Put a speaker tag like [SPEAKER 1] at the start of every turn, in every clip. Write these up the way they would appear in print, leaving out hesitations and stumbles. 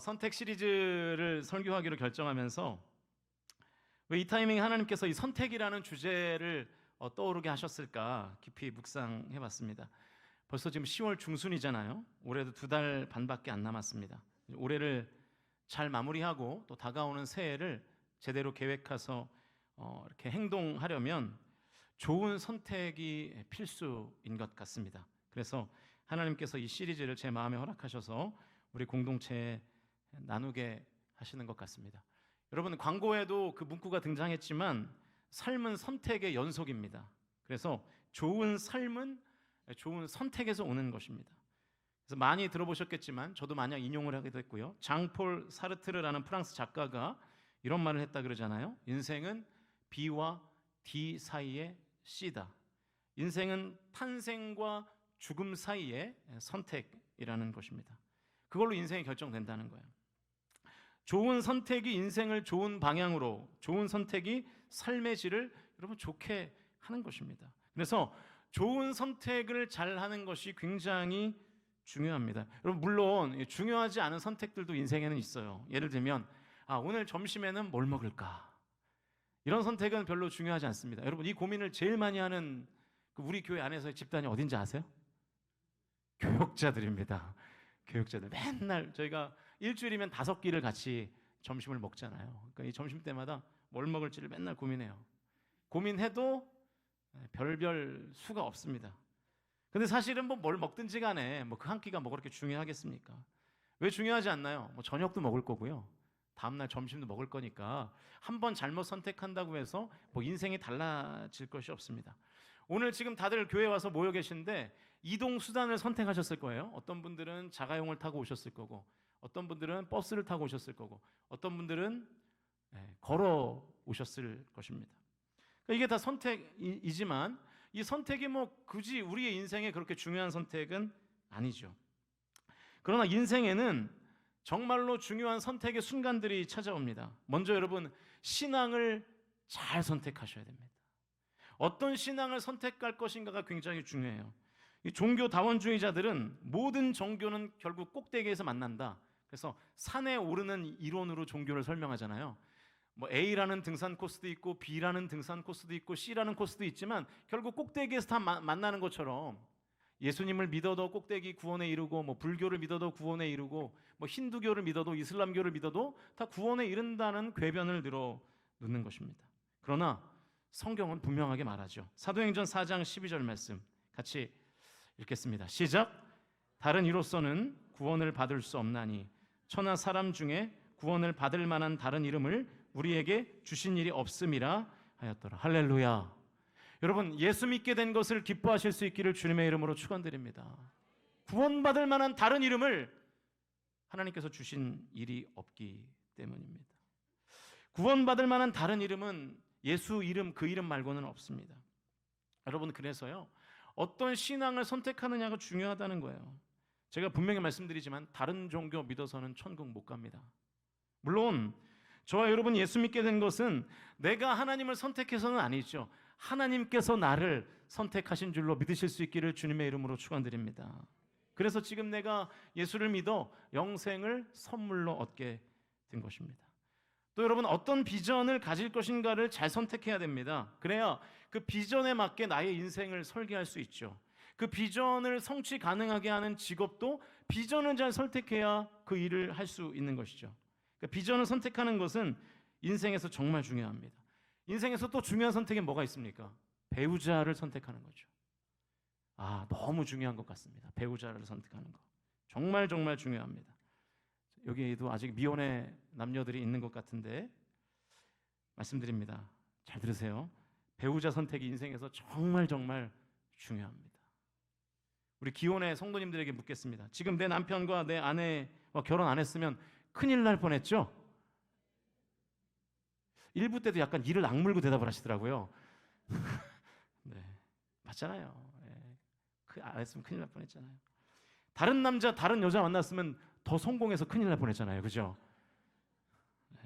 [SPEAKER 1] 선택 시리즈를 설교하기로 결정하면서 왜 이 타이밍에 하나님께서 이 선택이라는 주제를 떠오르게 하셨을까 깊이 묵상해봤습니다. 벌써 지금 10월 중순이잖아요. 올해도 2달 반밖에 안 남았습니다. 올해를 잘 마무리하고 또 다가오는 새해를 제대로 계획해서 이렇게 행동하려면 좋은 선택이 필수인 것 같습니다. 그래서 하나님께서 이 시리즈를 제 마음에 허락하셔서 우리 공동체에 나누게 하시는 것 같습니다. 여러분, 광고에도 그 문구가 등장했지만 삶은 선택의 연속입니다. 그래서 좋은 삶은 좋은 선택에서 오는 것입니다. 그래서 많이 들어보셨겠지만 저도 마냥 인용을 하기도 했고요. 장폴 사르트르라는 프랑스 작가가 이런 말을 했다 그러잖아요. 인생은 B와 D 사이의 C다. 인생은 탄생과 죽음 사이의 선택이라는 것입니다. 그걸로 인생이 결정된다는 거예요. 좋은 선택이 인생을 좋은 방향으로, 좋은 선택이 삶의 질을 여러분 좋게 하는 것입니다. 그래서 좋은 선택을 잘 하는 것이 굉장히 중요합니다. 여러분, 물론 중요하지 않은 선택들도 인생에는 있어요. 예를 들면 오늘 점심에는 뭘 먹을까? 이런 선택은 별로 중요하지 않습니다. 여러분, 이 고민을 제일 많이 하는 우리 교회 안에서의 집단이 어딘지 아세요? 교역자들입니다. 교역자들. 맨날 저희가 일주일이면 5끼를 같이 점심을 먹잖아요. 그러니까 이 점심 때마다 뭘 먹을지를 맨날 고민해요. 고민해도 별별 수가 없습니다. 근데 사실은 뭘 먹든지 간에 그 한 끼가 그렇게 중요하겠습니까? 왜 중요하지 않나요? 저녁도 먹을 거고요. 다음날 점심도 먹을 거니까 한 번 잘못 선택한다고 해서 인생이 달라질 것이 없습니다. 오늘 지금 다들 교회 와서 모여 계신데 이동 수단을 선택하셨을 거예요. 어떤 분들은 자가용을 타고 오셨을 거고, 어떤 분들은 버스를 타고 오셨을 거고, 어떤 분들은 걸어 오셨을 것입니다. 그러니까 이게 다 선택이지만 이 선택이 굳이 우리의 인생에 그렇게 중요한 선택은 아니죠. 그러나 인생에는 정말로 중요한 선택의 순간들이 찾아옵니다. 먼저 여러분, 신앙을 잘 선택하셔야 됩니다. 어떤 신앙을 선택할 것인가가 굉장히 중요해요. 이 종교 다원주의자들은 모든 종교는 결국 꼭대기에서 만난다. 그래서 산에 오르는 이론으로 종교를 설명하잖아요. A라는 등산 코스도 있고 B라는 등산 코스도 있고 C라는 코스도 있지만 결국 꼭대기에서 다 만나는 것처럼 예수님을 믿어도 꼭대기 구원에 이르고 불교를 믿어도 구원에 이르고 힌두교를 믿어도 이슬람교를 믿어도 다 구원에 이른다는 궤변을 늘어놓는 것입니다. 그러나 성경은 분명하게 말하죠. 사도행전 4장 12절 말씀 같이 읽겠습니다. 시작. 다른 이로서는 구원을 받을 수 없나니 천하 사람 중에 구원을 받을 만한 다른 이름을 우리에게 주신 일이 없음이라 하였더라. 할렐루야. 여러분, 예수 믿게 된 것을 기뻐하실 수 있기를 주님의 이름으로 축원드립니다. 구원받을 만한 다른 이름을 하나님께서 주신 일이 없기 때문입니다. 구원받을 만한 다른 이름은 예수 이름, 그 이름 말고는 없습니다. 여러분, 그래서요, 어떤 신앙을 선택하느냐가 중요하다는 거예요. 제가 분명히 말씀드리지만 다른 종교 믿어서는 천국 못 갑니다. 물론 저와 여러분 예수 믿게 된 것은 내가 하나님을 선택해서는 아니죠. 하나님께서 나를 선택하신 줄로 믿으실 수 있기를 주님의 이름으로 축원드립니다. 그래서 지금 내가 예수를 믿어 영생을 선물로 얻게 된 것입니다. 또 여러분, 어떤 비전을 가질 것인가를 잘 선택해야 됩니다. 그래야 그 비전에 맞게 나의 인생을 설계할 수 있죠. 그 비전을 성취 가능하게 하는 직업도 비전을 잘 선택해야 그 일을 할 수 있는 것이죠. 그러니까 비전을 선택하는 것은 인생에서 정말 중요합니다. 인생에서 또 중요한 선택이 뭐가 있습니까? 배우자를 선택하는 거죠. 너무 중요한 것 같습니다. 배우자를 선택하는 거 정말 정말 중요합니다. 여기에도 아직 미혼의 남녀들이 있는 것 같은데 말씀드립니다. 잘 들으세요. 배우자 선택이 인생에서 정말 정말 중요합니다. 우리 기혼의 성도님들에게 묻겠습니다. 지금 내 남편과 내 아내와 결혼 안 했으면 큰일 날 뻔했죠? 1부 때도 약간 이를 악물고 대답을 하시더라고요. 네, 맞잖아요. 안 했으면 큰일 날 뻔했잖아요. 다른 남자, 다른 여자 만났으면 더 성공해서 큰일 날 뻔했잖아요. 그죠? 네.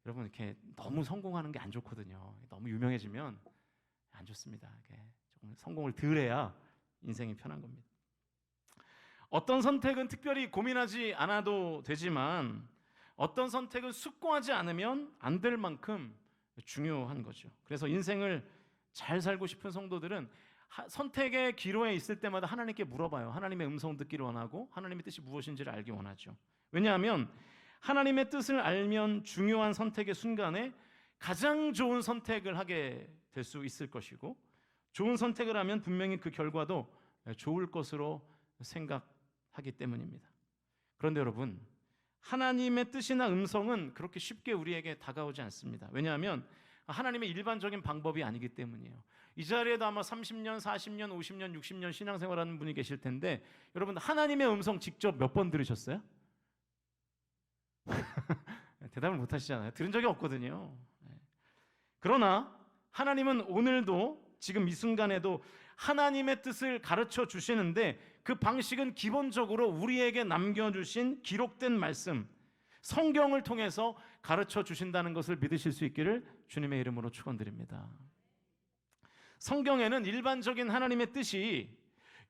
[SPEAKER 1] 여러분, 이렇게 너무 성공하는 게 안 좋거든요. 너무 유명해지면 안 좋습니다. 조금 성공을 덜 해야 인생이 편한 겁니다. 어떤 선택은 특별히 고민하지 않아도 되지만 어떤 선택은 숙고하지 않으면 안 될 만큼 중요한 거죠. 그래서 인생을 잘 살고 싶은 성도들은 선택의 기로에 있을 때마다 하나님께 물어봐요. 하나님의 음성을 듣기를 원하고 하나님의 뜻이 무엇인지를 알기 원하죠. 왜냐하면 하나님의 뜻을 알면 중요한 선택의 순간에 가장 좋은 선택을 하게 될 수 있을 것이고, 좋은 선택을 하면 분명히 그 결과도 좋을 것으로 생각하기 때문입니다. 그런데 여러분, 하나님의 뜻이나 음성은 그렇게 쉽게 우리에게 다가오지 않습니다. 왜냐하면 하나님의 일반적인 방법이 아니기 때문이에요. 이 자리에도 아마 30년, 40년, 50년, 60년 신앙생활하는 분이 계실 텐데, 여러분 하나님의 음성 직접 몇 번 들으셨어요? 대답을 못 하시잖아요. 들은 적이 없거든요. 그러나 하나님은 오늘도 지금 이 순간에도 하나님의 뜻을 가르쳐 주시는데, 그 방식은 기본적으로 우리에게 남겨주신 기록된 말씀, 성경을 통해서 가르쳐 주신다는 것을 믿으실 수 있기를 주님의 이름으로 축원드립니다. 성경에는 일반적인 하나님의 뜻이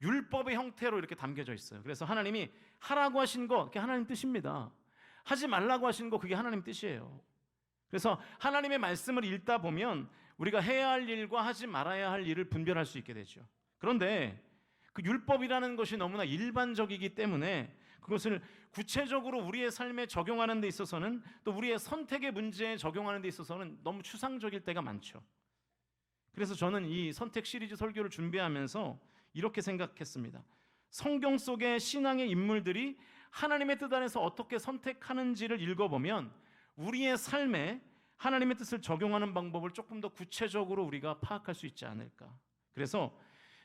[SPEAKER 1] 율법의 형태로 이렇게 담겨져 있어요. 그래서 하나님이 하라고 하신 거, 그게 하나님 뜻입니다. 하지 말라고 하신 거, 그게 하나님 뜻이에요. 그래서 하나님의 말씀을 읽다 보면 우리가 해야 할 일과 하지 말아야 할 일을 분별할 수 있게 되죠. 그런데 그 율법이라는 것이 너무나 일반적이기 때문에 그것을 구체적으로 우리의 삶에 적용하는 데 있어서는, 또 우리의 선택의 문제에 적용하는 데 있어서는 너무 추상적일 때가 많죠. 그래서 저는 이 선택 시리즈 설교를 준비하면서 이렇게 생각했습니다. 성경 속의 신앙의 인물들이 하나님의 뜻 안에서 어떻게 선택하는지를 읽어보면 우리의 삶에 하나님의 뜻을 적용하는 방법을 조금 더 구체적으로 우리가 파악할 수 있지 않을까. 그래서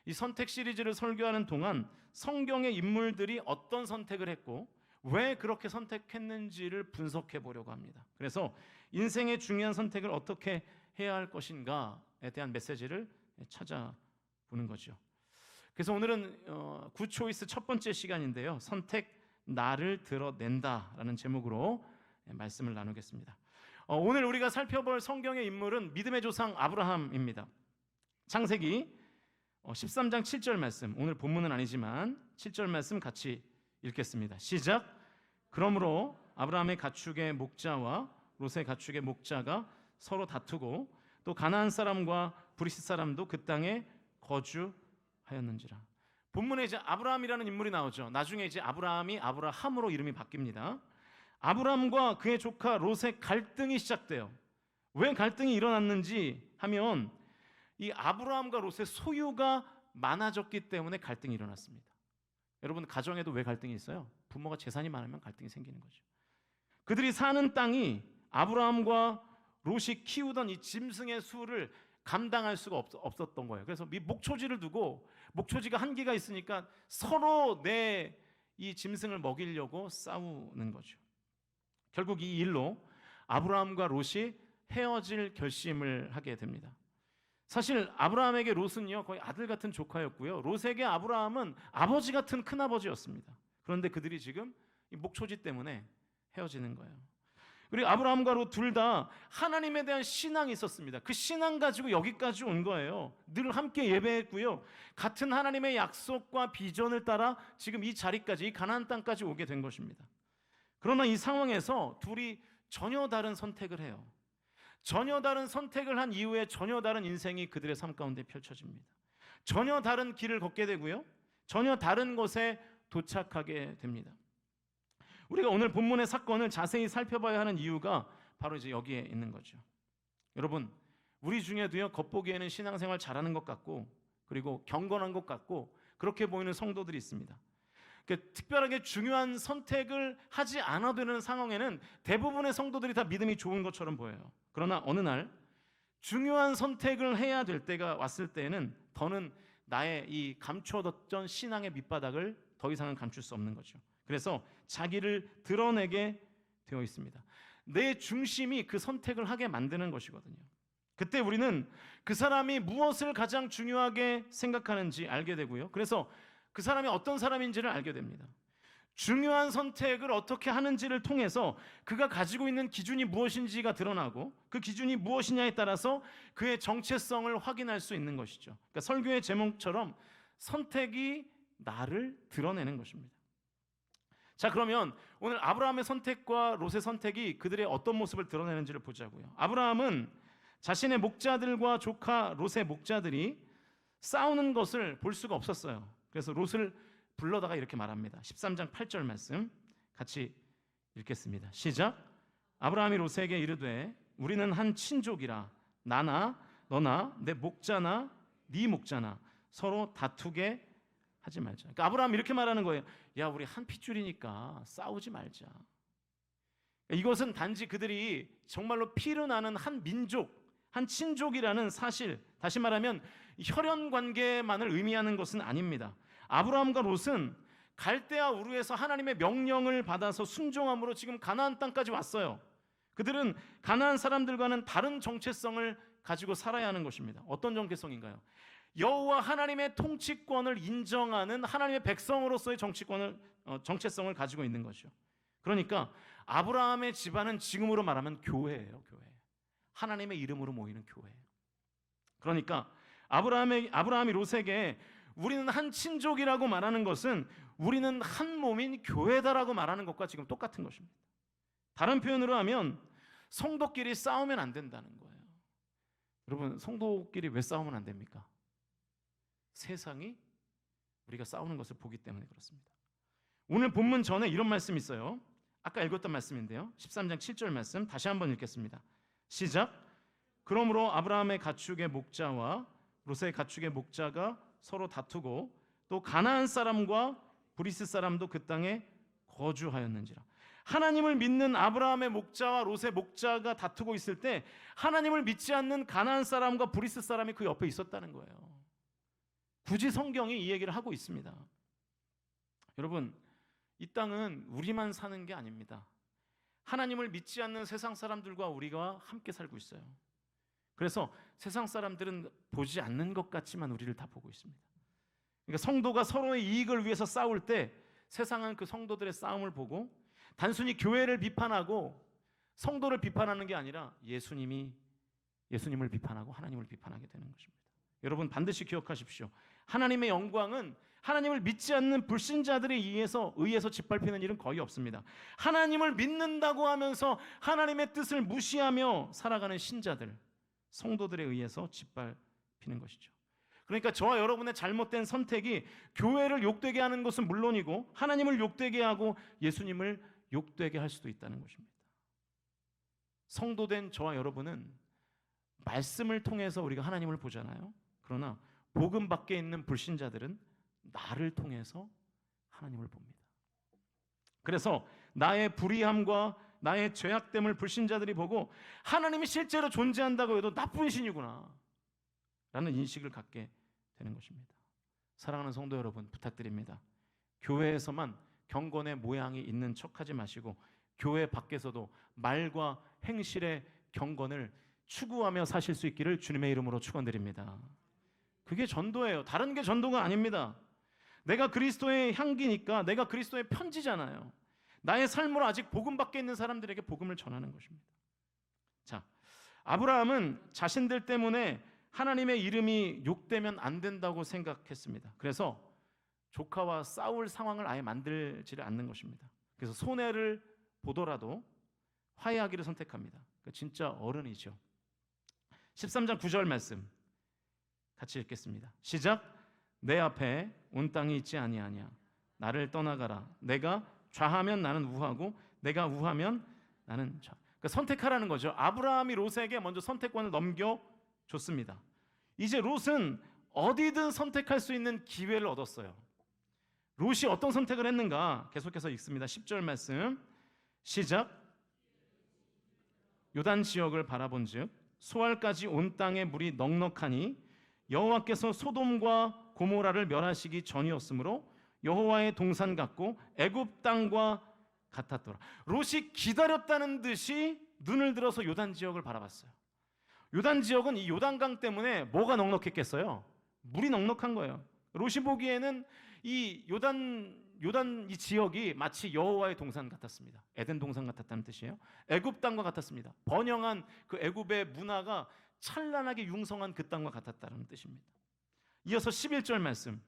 [SPEAKER 1] 이 선택 시리즈를 설교하는 동안 성경의 인물들이 어떤 선택을 했고 왜 그렇게 선택했는지를 분석해 보려고 합니다. 그래서 인생의 중요한 선택을 어떻게 해야 할 것인가에 대한 메시지를 찾아보는 거죠. 그래서 오늘은 굿초이스 첫 번째 시간인데요. 선택 나를 드러낸다라는 제목으로 말씀을 나누겠습니다. 오늘 우리가 살펴볼 성경의 인물은 믿음의 조상 아브라함입니다. 창세기 13장 7절 말씀, 오늘 본문은 아니지만 7절 말씀 같이 읽겠습니다. 시작. 그러므로 아브라함의 가축의 목자와 롯의 가축의 목자가 서로 다투고 또 가나안 사람과 브리스 사람도 그 땅에 거주하였는지라. 본문에 이제 아브라함이라는 인물이 나오죠. 나중에 이제 아브라함이 아브라함으로 이름이 바뀝니다. 아브라함과 그의 조카 롯의 갈등이 시작돼요. 왜 갈등이 일어났는지 하면 이 아브라함과 롯의 소유가 많아졌기 때문에 갈등이 일어났습니다. 여러분, 가정에도 왜 갈등이 있어요? 부모가 재산이 많으면 갈등이 생기는 거죠. 그들이 사는 땅이 아브라함과 롯이 키우던 이 짐승의 수를 감당할 수가 없었던 거예요. 그래서 이 목초지를 두고, 목초지가 한계가 있으니까 서로 내 이 짐승을 먹이려고 싸우는 거죠. 결국 이 일로 아브라함과 롯이 헤어질 결심을 하게 됩니다. 사실 아브라함에게 롯은요 거의 아들 같은 조카였고요, 롯에게 아브라함은 아버지 같은 큰아버지였습니다. 그런데 그들이 지금 이 목초지 때문에 헤어지는 거예요. 그리고 아브라함과 롯 둘 다 하나님에 대한 신앙이 있었습니다. 그 신앙 가지고 여기까지 온 거예요. 늘 함께 예배했고요, 같은 하나님의 약속과 비전을 따라 지금 이 자리까지, 이 가나안 땅까지 오게 된 것입니다. 그러나 이 상황에서 둘이 전혀 다른 선택을 해요. 전혀 다른 선택을 한 이후에 전혀 다른 인생이 그들의 삶 가운데 펼쳐집니다. 전혀 다른 길을 걷게 되고요, 전혀 다른 곳에 도착하게 됩니다. 우리가 오늘 본문의 사건을 자세히 살펴봐야 하는 이유가 바로 이제 여기에 있는 거죠. 여러분, 우리 중에도요 겉보기에는 신앙생활 잘하는 것 같고 그리고 경건한 것 같고 그렇게 보이는 성도들이 있습니다. 특별하게 중요한 선택을 하지 않아도 되는 상황에는 대부분의 성도들이 다 믿음이 좋은 것처럼 보여요. 그러나 어느 날 중요한 선택을 해야 될 때가 왔을 때에는 더는 나의 이 감춰뒀던 신앙의 밑바닥을 더 이상은 감출 수 없는 거죠. 그래서 자기를 드러내게 되어 있습니다. 내 중심이 그 선택을 하게 만드는 것이거든요. 그때 우리는 그 사람이 무엇을 가장 중요하게 생각하는지 알게 되고요, 그래서 그 사람이 어떤 사람인지를 알게 됩니다. 중요한 선택을 어떻게 하는지를 통해서 그가 가지고 있는 기준이 무엇인지가 드러나고 그 기준이 무엇이냐에 따라서 그의 정체성을 확인할 수 있는 것이죠. 그러니까 설교의 제목처럼 선택이 나를 드러내는 것입니다. 자, 그러면 오늘 아브라함의 선택과 롯의 선택이 그들의 어떤 모습을 드러내는지를 보자고요. 아브라함은 자신의 목자들과 조카 롯의 목자들이 싸우는 것을 볼 수가 없었어요. 그래서 롯을 불러다가 이렇게 말합니다. 13장 8절 말씀 같이 읽겠습니다. 시작. 아브라함이 롯에게 이르되 우리는 한 친족이라 나나 너나 내 목자나 네 목자나 서로 다투게 하지 말자. 그러니까 아브라함이 이렇게 말하는 거예요. 야, 우리 한 핏줄이니까 싸우지 말자. 이것은 단지 그들이 정말로 피로 나는 한 민족, 한 친족이라는 사실, 다시 말하면 혈연 관계만을 의미하는 것은 아닙니다. 아브라함과 롯은 갈대아 우르에서 하나님의 명령을 받아서 순종함으로 지금 가나안 땅까지 왔어요. 그들은 가나안 사람들과는 다른 정체성을 가지고 살아야 하는 것입니다. 어떤 정체성인가요? 여호와 하나님의 통치권을 인정하는 하나님의 백성으로서의 정체성을 가지고 있는 것이죠. 그러니까 아브라함의 집안은 지금으로 말하면 교회예요. 교회. 하나님의 이름으로 모이는 교회예요. 그러니까 아브라함이 롯에게 우리는 한 친족이라고 말하는 것은 우리는 한 몸인 교회다라고 말하는 것과 지금 똑같은 것입니다. 다른 표현으로 하면 성도끼리 싸우면 안 된다는 거예요. 여러분, 성도끼리 왜 싸우면 안 됩니까? 세상이 우리가 싸우는 것을 보기 때문에 그렇습니다. 오늘 본문 전에 이런 말씀이 있어요. 아까 읽었던 말씀인데요. 13장 7절 말씀 다시 한번 읽겠습니다. 시작. 그러므로 아브라함의 가축의 목자와 롯의 가축의 목자가 서로 다투고 또 가나안 사람과 브리스 사람도 그 땅에 거주하였는지라. 하나님을 믿는 아브라함의 목자와 롯의 목자가 다투고 있을 때 하나님을 믿지 않는 가나안 사람과 브리스 사람이 그 옆에 있었다는 거예요. 굳이 성경이 이 얘기를 하고 있습니다. 여러분, 이 땅은 우리만 사는 게 아닙니다. 하나님을 믿지 않는 세상 사람들과 우리가 함께 살고 있어요. 그래서 세상 사람들은 보지 않는 것 같지만 우리를 다 보고 있습니다. 그러니까 성도가 서로의 이익을 위해서 싸울 때 세상은 그 성도들의 싸움을 보고 단순히 교회를 비판하고 성도를 비판하는 게 아니라 예수님을 비판하고 하나님을 비판하게 되는 것입니다. 여러분, 반드시 기억하십시오. 하나님의 영광은 하나님을 믿지 않는 불신자들에 의해서 짓밟히는 일은 거의 없습니다. 하나님을 믿는다고 하면서 하나님의 뜻을 무시하며 살아가는 신자들, 성도들에 의해서 짓밟히는 것이죠. 그러니까 저와 여러분의 잘못된 선택이 교회를 욕되게 하는 것은 물론이고 하나님을 욕되게 하고 예수님을 욕되게 할 수도 있다는 것입니다. 성도된 저와 여러분은 말씀을 통해서 우리가 하나님을 보잖아요. 그러나 복음 밖에 있는 불신자들은 나를 통해서 하나님을 봅니다. 그래서 나의 불의함과 나의 죄악됨을 불신자들이 보고 하나님이 실제로 존재한다고 해도 나쁜 신이구나 라는 인식을 갖게 되는 것입니다. 사랑하는 성도 여러분, 부탁드립니다. 교회에서만 경건의 모양이 있는 척하지 마시고 교회 밖에서도 말과 행실의 경건을 추구하며 사실 수 있기를 주님의 이름으로 축원드립니다. 그게 전도예요. 다른 게 전도가 아닙니다. 내가 그리스도의 향기니까, 내가 그리스도의 편지잖아요. 나의 삶으로 아직 복음 밖에 있는 사람들에게 복음을 전하는 것입니다. 자, 아브라함은 자신들 때문에 하나님의 이름이 욕되면 안 된다고 생각했습니다. 그래서 조카와 싸울 상황을 아예 만들지를 않는 것입니다. 그래서 손해를 보더라도 화해하기를 선택합니다. 진짜 어른이죠. 13장 9절 말씀 같이 읽겠습니다. 시작. 내 앞에 온 땅이 있지 아니하냐. 나를 떠나가라. 내가 좌하면 나는 우하고 내가 우하면 나는 좌. 그러니까 선택하라는 거죠. 아브라함이 롯에게 먼저 선택권을 넘겨줬습니다. 이제 롯은 어디든 선택할 수 있는 기회를 얻었어요. 롯이 어떤 선택을 했는가? 계속해서 읽습니다. 10절 말씀 시작. 요단 지역을 바라본즉 소알까지 온 땅에 물이 넉넉하니 여호와께서 소돔과 고모라를 멸하시기 전이었으므로 여호와의 동산 같고 애굽 땅과 같았더라. 롯이 기다렸다는 듯이 눈을 들어서 요단 지역을 바라봤어요. 요단 지역은 이 요단강 때문에 뭐가 넉넉했겠어요? 물이 넉넉한 거예요. 롯이 보기에는 이 요단 이 지역이 마치 여호와의 동산 같았습니다. 에덴 동산 같았다는 뜻이에요. 애굽 땅과 같았습니다. 번영한 그 애굽의 문화가 찬란하게 융성한 그 땅과 같았다는 뜻입니다. 이어서 11절 말씀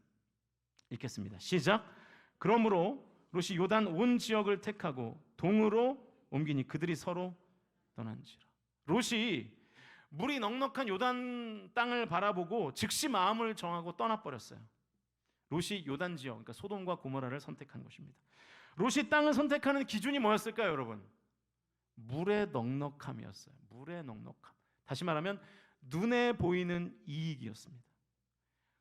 [SPEAKER 1] 읽겠습니다. 시작. 그러므로 롯이 요단 온 지역을 택하고 동으로 옮기니 그들이 서로 떠난지라. 롯이 물이 넉넉한 요단 땅을 바라보고 즉시 마음을 정하고 떠나버렸어요. 롯이 요단 지역, 그러니까 소돔과 고모라를 선택한 것입니다. 롯이 땅을 선택하는 기준이 뭐였을까요, 여러분? 물의 넉넉함이었어요. 물의 넉넉함. 다시 말하면 눈에 보이는 이익이었습니다.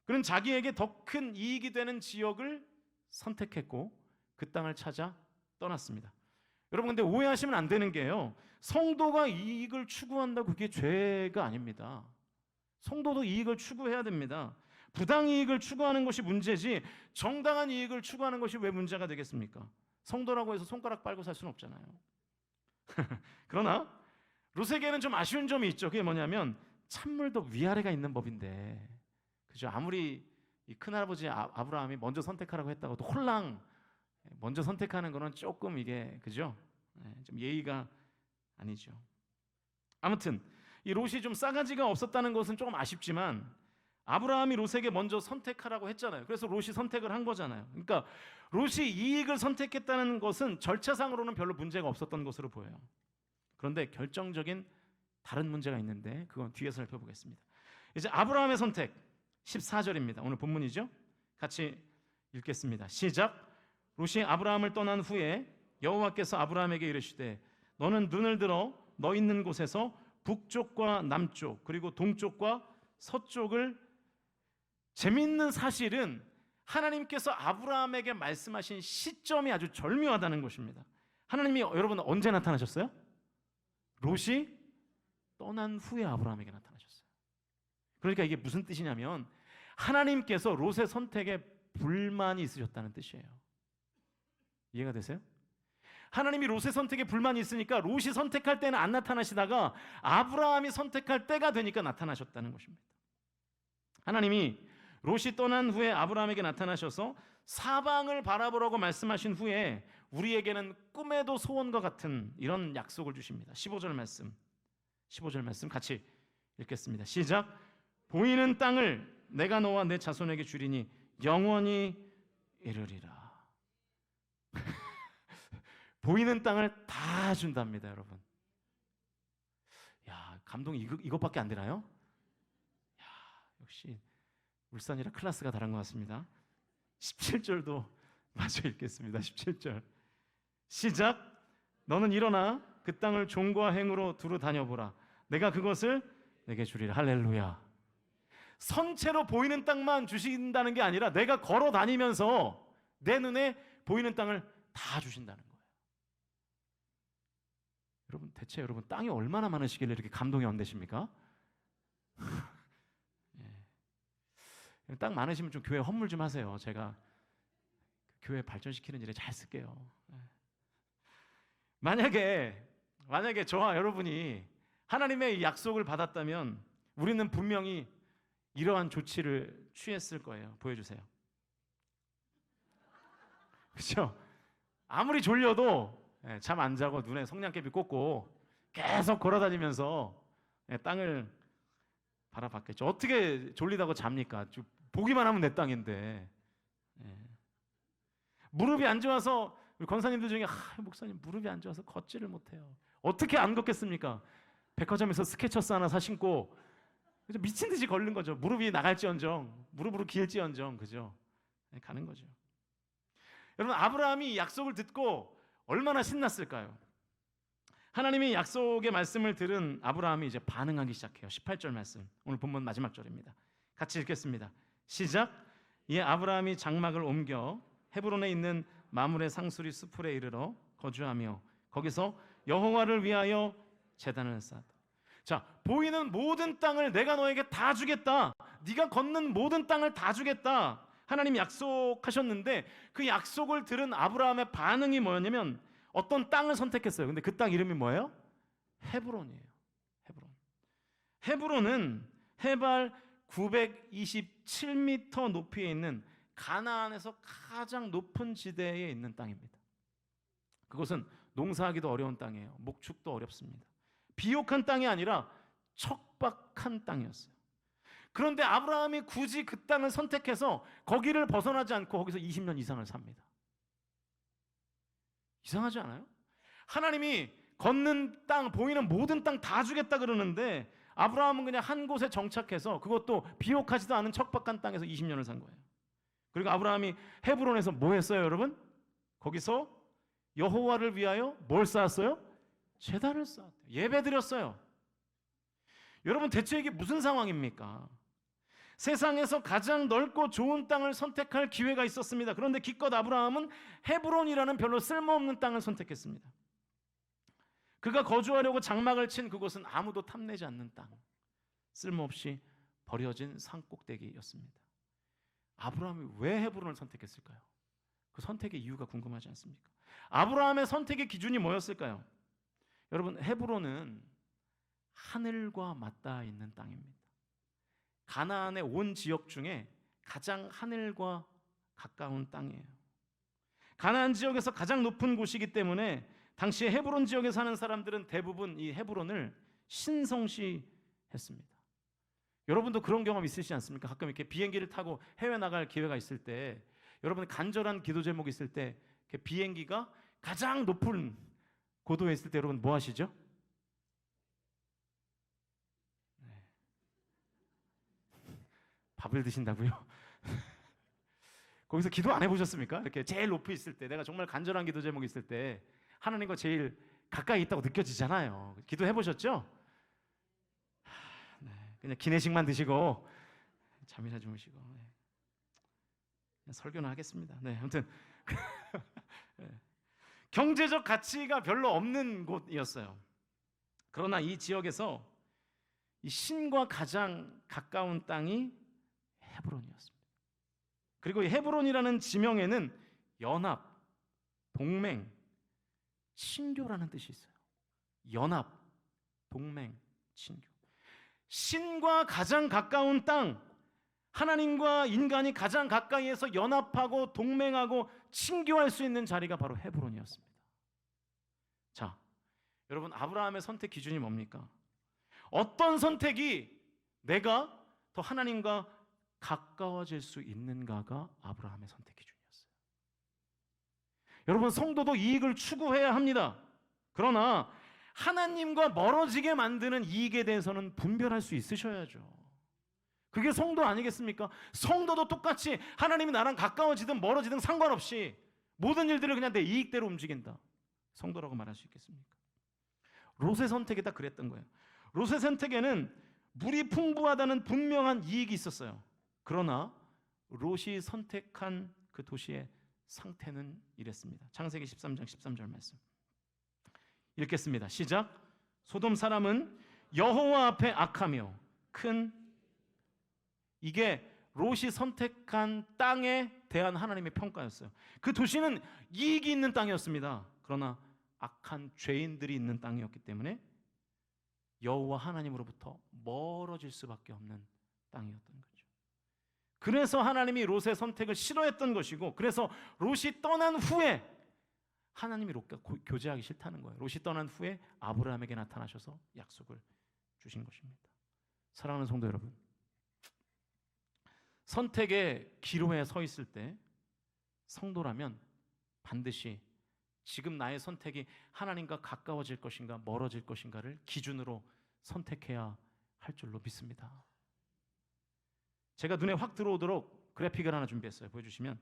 [SPEAKER 1] 그는 자기에게 더 큰 이익이 되는 지역을 선택했고 그 땅을 찾아 떠났습니다. 여러분, 근데 오해하시면 안 되는 게요, 성도가 이익을 추구한다고 그게 죄가 아닙니다. 성도도 이익을 추구해야 됩니다. 부당이익을 추구하는 것이 문제지 정당한 이익을 추구하는 것이 왜 문제가 되겠습니까? 성도라고 해서 손가락 빨고 살 수는 없잖아요. 그러나 롯에게는 좀 아쉬운 점이 있죠. 그게 뭐냐면 찬물도 위아래가 있는 법인데, 그죠? 아무리 이 큰할아버지 아브라함이 먼저 선택하라고 했다고 또 홀랑 먼저 선택하는 거는 조금 이게, 그죠? 좀 예의가 아니죠. 아무튼 이 롯이 좀 싸가지가 없었다는 것은 조금 아쉽지만 아브라함이 롯에게 먼저 선택하라고 했잖아요. 그래서 롯이 선택을 한 거잖아요. 그러니까 롯이 이익을 선택했다는 것은 절차상으로는 별로 문제가 없었던 것으로 보여요. 그런데 결정적인 다른 문제가 있는데 그건 뒤에서 살펴보겠습니다. 이제 아브라함의 선택 14절입니다. 오늘 본문이죠. 같이 읽겠습니다. 시작. 롯이 아브라함을 떠난 후에 여호와께서 아브라함에게 이르시되 너는 눈을 들어 너 있는 곳에서 북쪽과 남쪽 그리고 동쪽과 서쪽을, 재미있는 사실은 하나님께서 아브라함에게 말씀하신 시점이 아주 절묘하다는 것입니다. 하나님이 여러분 언제 나타나셨어요? 롯이 떠난 후에 아브라함에게 나타나셨어요. 그러니까 이게 무슨 뜻이냐면 하나님께서 롯의 선택에 불만이 있으셨다는 뜻이에요. 이해가 되세요? 하나님이 롯의 선택에 불만이 있으니까 롯이 선택할 때는 안 나타나시다가 아브라함이 선택할 때가 되니까 나타나셨다는 것입니다. 하나님이 롯이 떠난 후에 아브라함에게 나타나셔서 사방을 바라보라고 말씀하신 후에 우리에게는 꿈에도 소원과 같은 이런 약속을 주십니다. 15절 말씀 같이 읽겠습니다. 시작. 보이는 땅을 내가 너와 내 자손에게 주리니 영원히 이르리라. 보이는 땅을 다 준답니다, 여러분. 야, 감동이 이것밖에 안 되나요? 야, 역시 울산이라 클래스가 다른 것 같습니다. 17절도 마저 읽겠습니다. 17절 시작. 너는 일어나 그 땅을 종과 행으로 두루 다녀보라. 내가 그것을 내게 주리라. 할렐루야. 선체로 보이는 땅만 주신다는 게 아니라 내가 걸어 다니면서 내 눈에 보이는 땅을 다 주신다는 거예요. 여러분, 대체 여러분 땅이 얼마나 많으시길래 이렇게 감동이 안 되십니까? 예. 땅 많으시면 좀 교회 헌물 좀 하세요. 제가 교회 발전시키는 일에 잘 쓸게요. 예. 만약에 저와 여러분이 하나님의 약속을 받았다면 우리는 분명히 이러한 조치를 취했을 거예요. 보여주세요. 그렇죠? 아무리 졸려도 잠 안 자고 눈에 성냥개비 꽂고 계속 걸어다니면서 땅을 바라봤겠죠. 어떻게 졸리다고 잡니까? 보기만 하면 내 땅인데. 무릎이 안 좋아서 우리 권사님들 중에 목사님 무릎이 안 좋아서 걷지를 못해요. 어떻게 안 걷겠습니까? 백화점에서 스케쳐스 하나 사 신고 미친 듯이 걸는 거죠. 무릎이 나갈지언정, 무릎으로 기울지언정, 그죠? 가는 거죠. 여러분, 아브라함이 약속을 듣고 얼마나 신났을까요? 하나님이 약속의 말씀을 들은 아브라함이 이제 반응하기 시작해요. 18절 말씀, 오늘 본문 마지막 절입니다. 같이 읽겠습니다. 시작. 이에 아브라함이 장막을 옮겨 헤브론에 있는 마므레 상수리 수풀에 이르러 거주하며 거기서 여호와를 위하여 제단을 쌓았다. 자, 보이는 모든 땅을 내가 너에게 다 주겠다. 네가 걷는 모든 땅을 다 주겠다. 하나님이 약속하셨는데 그 약속을 들은 아브라함의 반응이 뭐였냐면 어떤 땅을 선택했어요. 근데 그 땅 이름이 뭐예요? 헤브론이에요. 헤브론은 해발 927m 높이에 있는 가나안에서 가장 높은 지대에 있는 땅입니다. 그것은 농사하기도 어려운 땅이에요. 목축도 어렵습니다. 비옥한 땅이 아니라 척박한 땅이었어요. 그런데 아브라함이 굳이 그 땅을 선택해서 거기를 벗어나지 않고 거기서 20년 이상을 삽니다. 이상하지 않아요? 하나님이 걷는 땅, 보이는 모든 땅 다 주겠다 그러는데 아브라함은 그냥 한 곳에 정착해서, 그것도 비옥하지도 않은 척박한 땅에서 20년을 산 거예요. 그리고 아브라함이 헤브론에서 뭐 했어요, 여러분? 거기서 여호와를 위하여 뭘 쌓았어요? 제단을 쌓았대요. 예배 드렸어요. 여러분, 대체 이게 무슨 상황입니까? 세상에서 가장 넓고 좋은 땅을 선택할 기회가 있었습니다. 그런데 기껏 아브라함은 헤브론이라는 별로 쓸모없는 땅을 선택했습니다. 그가 거주하려고 장막을 친 그곳은 아무도 탐내지 않는 땅, 쓸모없이 버려진 산꼭대기였습니다. 아브라함이 왜 헤브론을 선택했을까요? 그 선택의 이유가 궁금하지 않습니까? 아브라함의 선택의 기준이 뭐였을까요? 여러분, 헤브론은 하늘과 맞닿아 있는 땅입니다. 가나안의 온 지역 중에 가장 하늘과 가까운 땅이에요. 가나안 지역에서 가장 높은 곳이기 때문에 당시 헤브론 지역에 사는 사람들은 대부분 이 헤브론을 신성시했습니다. 여러분도 그런 경험 있으시지 않습니까? 가끔 이렇게 비행기를 타고 해외 나갈 기회가 있을 때, 여러분 간절한 기도 제목이 있을 때, 비행기가 가장 높은 고도에 있을 때 여러분 뭐 하시죠? 밥을 드신다고요? 거기서 기도 안 해보셨습니까? 이렇게 제일 높이 있을 때, 내가 정말 간절한 기도 제목이 있을 때 하나님과 제일 가까이 있다고 느껴지잖아요. 기도 해보셨죠? 네, 그냥 기내식만 드시고 잠이나 주무시고, 그냥 설교는 하겠습니다. 네, 아무튼 네. 경제적 가치가 별로 없는 곳이었어요. 그러나 이 지역에서 이 신과 가장 가까운 땅이 헤브론이었습니다. 그리고 이 헤브론이라는 지명에는 연합, 동맹, 친교라는 뜻이 있어요. 연합, 동맹, 친교. 신과 가장 가까운 땅, 하나님과 인간이 가장 가까이에서 연합하고 동맹하고 친교할 수 있는 자리가 바로 헤브론이었습니다. 자, 여러분, 아브라함의 선택 기준이 뭡니까? 어떤 선택이 내가 더 하나님과 가까워질 수 있는가가 아브라함의 선택 기준이었어요. 여러분, 성도도 이익을 추구해야 합니다. 그러나 하나님과 멀어지게 만드는 이익에 대해서는 분별할 수 있으셔야죠. 그게 성도 아니겠습니까? 성도도 똑같이 하나님이 나랑 가까워지든 멀어지든 상관없이 모든 일들을 그냥 내 이익대로 움직인다, 성도라고 말할 수 있겠습니까? 롯의 선택이 딱 그랬던 거예요. 롯의 선택에는 물이 풍부하다는 분명한 이익이 있었어요. 그러나 롯이 선택한 그 도시의 상태는 이랬습니다. 창세기 13장 13절 말씀 읽겠습니다. 시작. 소돔 사람은 여호와 앞에 악하며 큰, 이게 롯이 선택한 땅에 대한 하나님의 평가였어요. 그 도시는 이익이 있는 땅이었습니다. 그러나 악한 죄인들이 있는 땅이었기 때문에 여호와 하나님으로부터 멀어질 수밖에 없는 땅이었던 거죠. 그래서 하나님이 롯의 선택을 싫어했던 것이고, 그래서 롯이 떠난 후에 하나님이 롯과 교제하기 싫다는 거예요. 롯이 떠난 후에 아브라함에게 나타나셔서 약속을 주신 것입니다. 사랑하는 성도 여러분, 선택의 기로에 서 있을 때 성도라면 반드시 지금 나의 선택이 하나님과 가까워질 것인가 멀어질 것인가를 기준으로 선택해야 할 줄로 믿습니다. 제가 눈에 확 들어오도록 그래픽을 하나 준비했어요. 보여주시면,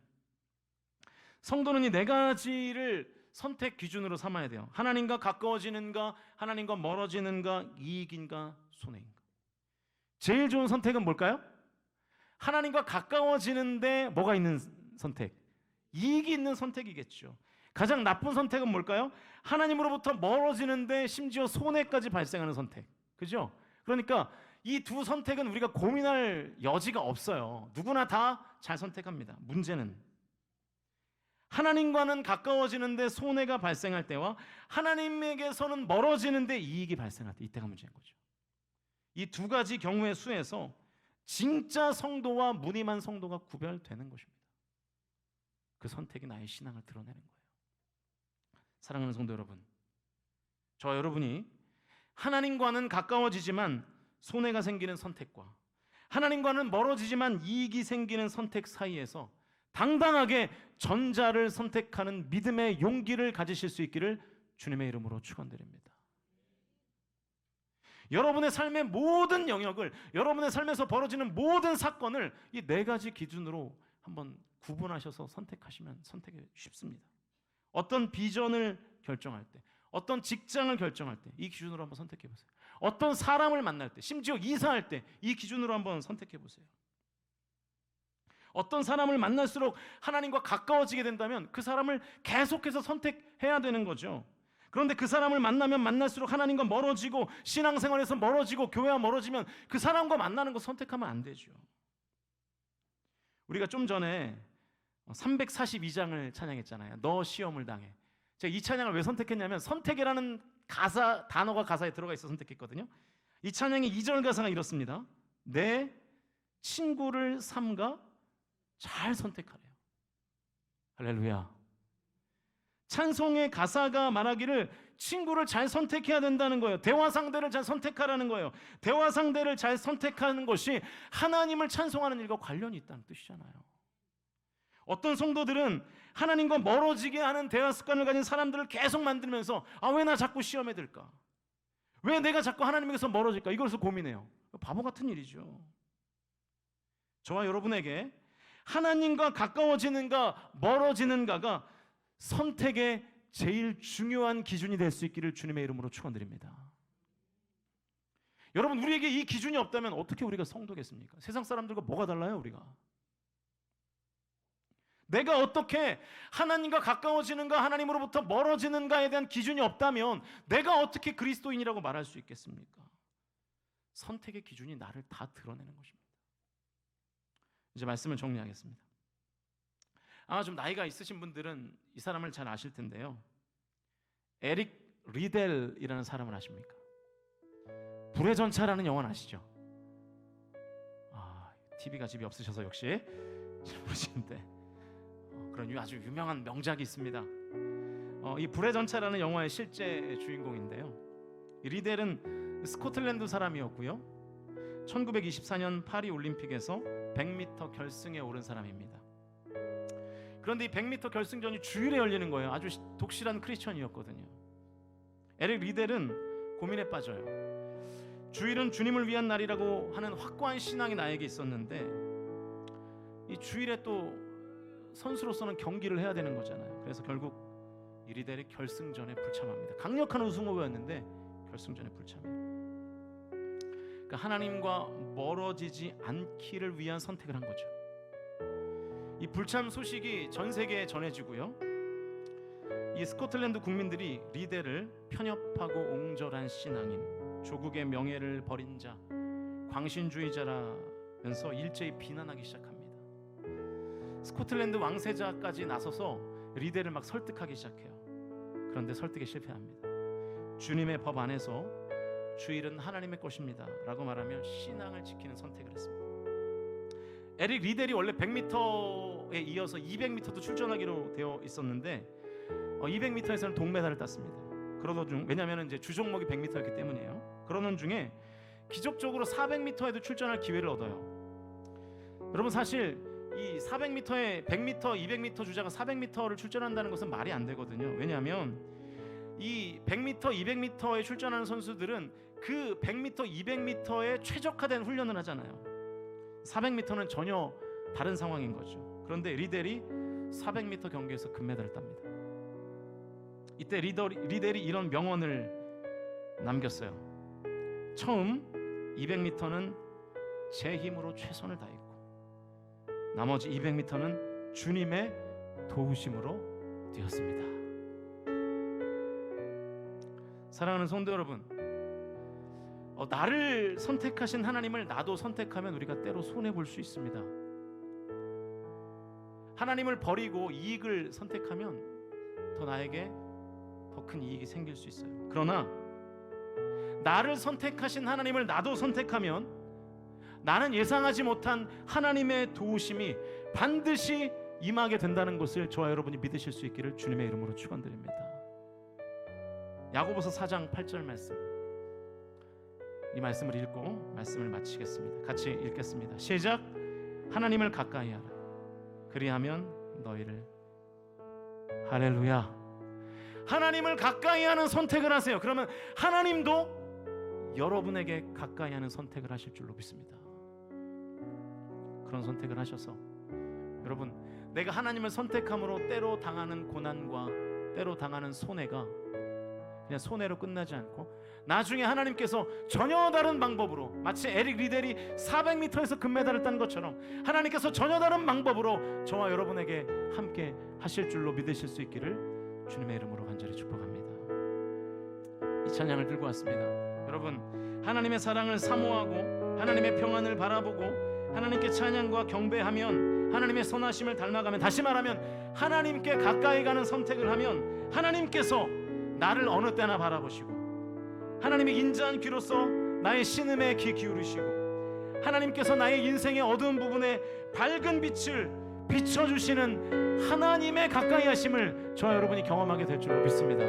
[SPEAKER 1] 성도는 이 네 가지를 선택 기준으로 삼아야 돼요. 하나님과 가까워지는가, 하나님과 멀어지는가, 이익인가, 손해인가. 제일 좋은 선택은 뭘까요? 하나님과 가까워지는데 뭐가 있는 선택? 이익이 있는 선택이겠죠. 가장 나쁜 선택은 뭘까요? 하나님으로부터 멀어지는데 심지어 손해까지 발생하는 선택. 그죠? 그러니까 이 두 선택은 우리가 고민할 여지가 없어요. 누구나 다 잘 선택합니다. 문제는 하나님과는 가까워지는데 손해가 발생할 때와 하나님에게서는 멀어지는데 이익이 발생할 때, 이때가 문제인 거죠. 이 두 가지 경우의 수에서 진짜 성도와 무늬만 성도가 구별되는 것입니다. 그 선택이 나의 신앙을 드러내는 거예요. 사랑하는 성도 여러분, 저와 여러분이 하나님과는 가까워지지만 손해가 생기는 선택과 하나님과는 멀어지지만 이익이 생기는 선택 사이에서 당당하게 전자를 선택하는 믿음의 용기를 가지실 수 있기를 주님의 이름으로 축원드립니다. 여러분의 삶의 모든 영역을, 여러분의 삶에서 벌어지는 모든 사건을 이 네 가지 기준으로 한번 구분하셔서 선택하시면 선택이 쉽습니다. 어떤 비전을 결정할 때, 어떤 직장을 결정할 때 이 기준으로 한번 선택해 보세요. 어떤 사람을 만날 때, 심지어 이사할 때 이 기준으로 한번 선택해 보세요. 어떤 사람을 만날수록 하나님과 가까워지게 된다면 그 사람을 계속해서 선택해야 되는 거죠. 그런데 그 사람을 만나면 만날수록 하나님과 멀어지고 신앙생활에서 멀어지고 교회와 멀어지면 그 사람과 만나는 거 선택하면 안 되죠. 우리가 좀 전에 342장을 찬양했잖아요. 너 시험을 당해. 제가 이 찬양을 왜 선택했냐면 선택이라는 단어가 가사에 들어가 있어 선택했거든요. 이 찬양의 2절 가사가 이렇습니다. 내 친구를 삼가 잘 선택하래요. 할렐루야. 찬송의 가사가 말하기를 친구를 잘 선택해야 된다는 거예요. 대화 상대를 잘 선택하라는 거예요. 대화 상대를 잘 선택하는 것이 하나님을 찬송하는 일과 관련이 있다는 뜻이잖아요. 어떤 성도들은 하나님과 멀어지게 하는 대화 습관을 가진 사람들을 계속 만들면서 왜 나 자꾸 시험에 들까? 왜 내가 자꾸 하나님에게서 멀어질까? 이것을 고민해요. 바보 같은 일이죠. 저와 여러분에게 하나님과 가까워지는가 멀어지는가가 선택의 제일 중요한 기준이 될 수 있기를 주님의 이름으로 축원드립니다. 여러분, 우리에게 이 기준이 없다면 어떻게 우리가 성도겠습니까? 세상 사람들과 뭐가 달라요, 우리가? 내가 어떻게 하나님과 가까워지는가 하나님으로부터 멀어지는가에 대한 기준이 없다면 내가 어떻게 그리스도인이라고 말할 수 있겠습니까? 선택의 기준이 나를 다 드러내는 것입니다. 이제 말씀을 정리하겠습니다. 아마 좀 나이가 있으신 분들은 이 사람을 잘 아실 텐데요. 에릭 리델이라는 사람을 아십니까? 불의 전차라는 영화 아시죠? TV가 집이 없으셔서 역시 잘 모르시는데 그런 아주 유명한 명작이 있습니다. 이 불의 전차라는 영화의 실제 주인공인데요. 이 리델은 스코틀랜드 사람이었고요. 1924년 파리 올림픽에서 100m 결승에 오른 사람입니다. 그런데 이 100m 결승전이 주일에 열리는 거예요. 아주 독실한 크리스천이었거든요. 에릭 리델은 고민에 빠져요. 주일은 주님을 위한 날이라고 하는 확고한 신앙이 나에게 있었는데 이 주일에 또 선수로서는 경기를 해야 되는 거잖아요. 그래서 결국 이 리델이 결승전에 불참합니다. 강력한 우승 후보였는데 결승전에 불참해요. 그러니까 하나님과 멀어지지 않기를 위한 선택을 한 거죠. 이 불참 소식이 전 세계에 전해지고요. 이 스코틀랜드 국민들이 리델을 편협하고 옹졸한 신앙인, 조국의 명예를 버린 자, 광신주의자라면서 일제히 비난하기 시작합니다. 스코틀랜드 왕세자까지 나서서 리델을 막 설득하기 시작해요. 그런데 설득에 실패합니다. 주님의 법 안에서 주일은 하나님의 것입니다 라고 말하며 신앙을 지키는 선택을 했습니다. 에릭 리델이 원래 100m에 이어서 200m도 출전하기로 되어 있었는데 200m에서는 동메달을 땄습니다. 그러던 중, 왜냐하면 이제 주종목이 100m였기 때문이에요. 그러는 중에 기적적으로 400m에도 출전할 기회를 얻어요. 여러분, 사실 이 400m에 100m, 200m 주자가 400m를 출전한다는 것은 말이 안 되거든요. 왜냐하면 이 100m, 200m에 출전하는 선수들은 그 100m, 200m에 최적화된 훈련을 하잖아요. 400m는 전혀 다른 상황인 거죠. 그런데 리델이 400m 경기에서 금메달을 tab니다. 이때 리델이 이런 명언을 남겼어요. 처음 200m는 제 힘으로 최선을 다했고 나머지 200m는 주님의 도우심으로 뛰었습니다. 사랑하는 성도 여러분, 나를 선택하신 하나님을 나도 선택하면 우리가 때로 손해볼 수 있습니다. 하나님을 버리고 이익을 선택하면 더 나에게 더 큰 이익이 생길 수 있어요. 그러나 나를 선택하신 하나님을 나도 선택하면 나는 예상하지 못한 하나님의 도우심이 반드시 임하게 된다는 것을 저와 여러분이 믿으실 수 있기를 주님의 이름으로 축원드립니다. 야고보서 4장 8절 말씀, 이 말씀을 읽고 말씀을 마치겠습니다. 같이 읽겠습니다. 시작. 하나님을 가까이 하라. 그리하면 너희를 할렐루야. 하나님을 가까이 하는 선택을 하세요. 그러면 하나님도 여러분에게 가까이 하는 선택을 하실 줄로 믿습니다. 그런 선택을 하셔서 여러분, 내가 하나님을 선택함으로 때로 당하는 고난과 때로 당하는 손해가 그냥 손해로 끝나지 않고 나중에 하나님께서 전혀 다른 방법으로, 마치 에릭 리델이 400m에서 금메달을 딴 것처럼 하나님께서 전혀 다른 방법으로 저와 여러분에게 함께 하실 줄로 믿으실 수 있기를 주님의 이름으로 간절히 축복합니다. 이 찬양을 들고 왔습니다. 여러분, 하나님의 사랑을 사모하고 하나님의 평안을 바라보고 하나님께 찬양과 경배하면, 하나님의 선하심을 닮아가면, 다시 말하면 하나님께 가까이 가는 선택을 하면 하나님께서 나를 어느 때나 바라보시고 하나님의 인자한 귀로서 나의 신음에 귀 기울이시고 하나님께서 나의 인생의 어두운 부분에 밝은 빛을 비춰주시는 하나님의 가까이 하심을 저와 여러분이 경험하게 될 줄로 믿습니다.